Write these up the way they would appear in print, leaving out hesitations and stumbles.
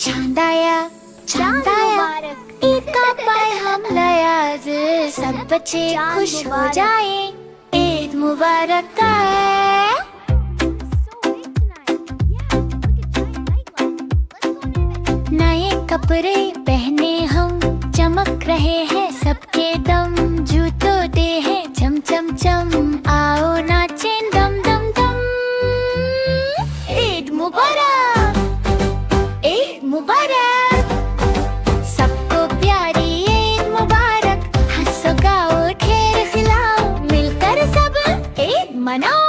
चांदाया चांदाया ईद का पैगाम लाया, सब बच्चे खुश हो जाए, ईद मुबारक है। नए कपड़े पहने हम, चमक रहे हैं सबके दम, जूतों दे हैं चम चम चम, आओ नाचें दम दम दम। ईद मुबारक, ईद मुबारक, सबको प्यारी ईद मुबारक। हंसो गाओ खेल खिलाओ, मिलकर सब ईद मनाओ।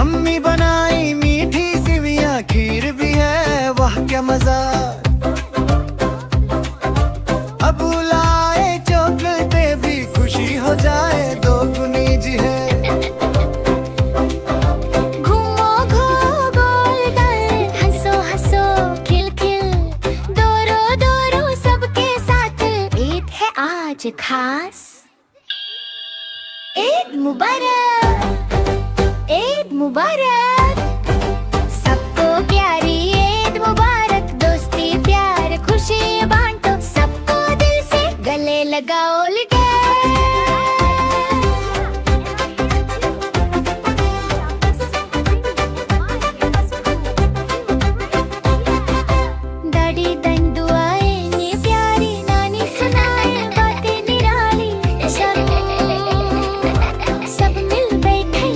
अम्मी बनाई मीठी सिवियाँ, खीर भी है वाह क्या मजा। अबू लाए चॉकलेटें भी, खुशी हो जाए दो गुनी जी है। घूमो घूमो गोल गल, हंसो हंसो खिल खिल, दोरो दोरो सबके साथ, ईद है आज खास। ईद मुबारक, ईद मुबारक, सबको प्यारी ईद मुबारक। दोस्ती प्यार खुशी बांटो, सबको दिल से गले लगाओ लगे। दादी दन दुआएं ये प्यारी, नानी सुनाए बातें निराली, सब मिल बैठे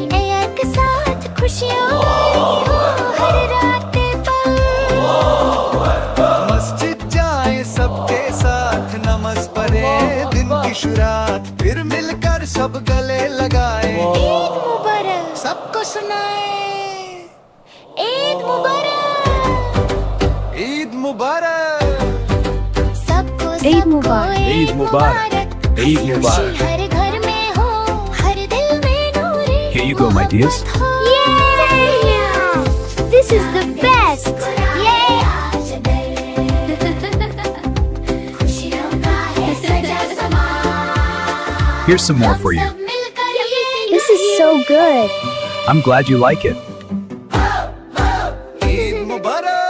एक साथ, खुशियों हो हर रात पल। मस्जिद जाए सबके साथ, नमाज पढ़े दिन की शुरुआत, फिर मिलकर सब गले लगाए, ईद मुबारक सबको सुनाए ईद मुबारक, ईद मुबारक। सबको ईद मुबारक, ईद मुबारक, ईद मुबारक। हर घर में हो, हर दिल में नूर। Here you go, my dears. Yeah, this is the best. Yeah. Here's some more for you. This is so good. I'm glad you like it. Eid Mubarak.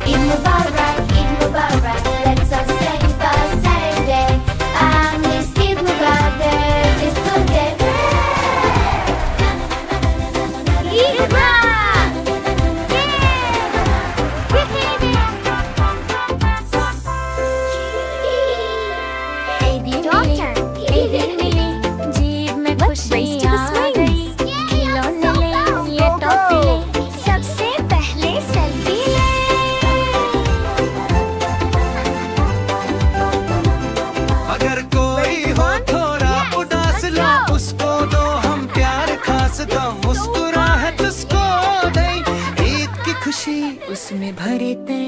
Eid Mubarak, Eid Mubarak, let's all sing for Saturday. Miss Eid Mubarak, it's good day. Eid Mubarak, yeah. Eid मिली, जीभ में खुशी आ गई, खिलौने ले, ये toffee ले, सबसे पहले सेल्फी ले। अगर कोई हो थोड़ा उदास, लो उसको दो हम प्यार खास, दो मुस्कुराहट उसको दे, ईद की खुशी उसमें भरे दे।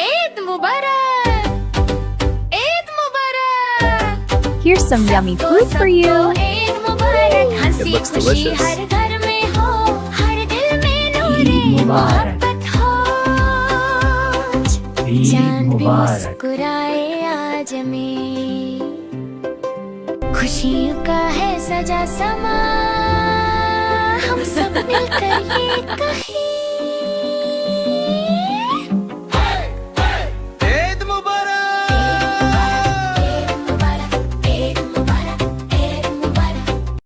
ईद मुबारक, ईद मुबारक, Here's some yummy food for you. Eid मुबारक, हंसी looks खुशी delicious. हर घर में हो, हर दिल में नूरे मोहब्बत हो। चांद भी मुस्कुराए आज में, खुशियों का है सजा समा, हम सब मिलकर ये कहें।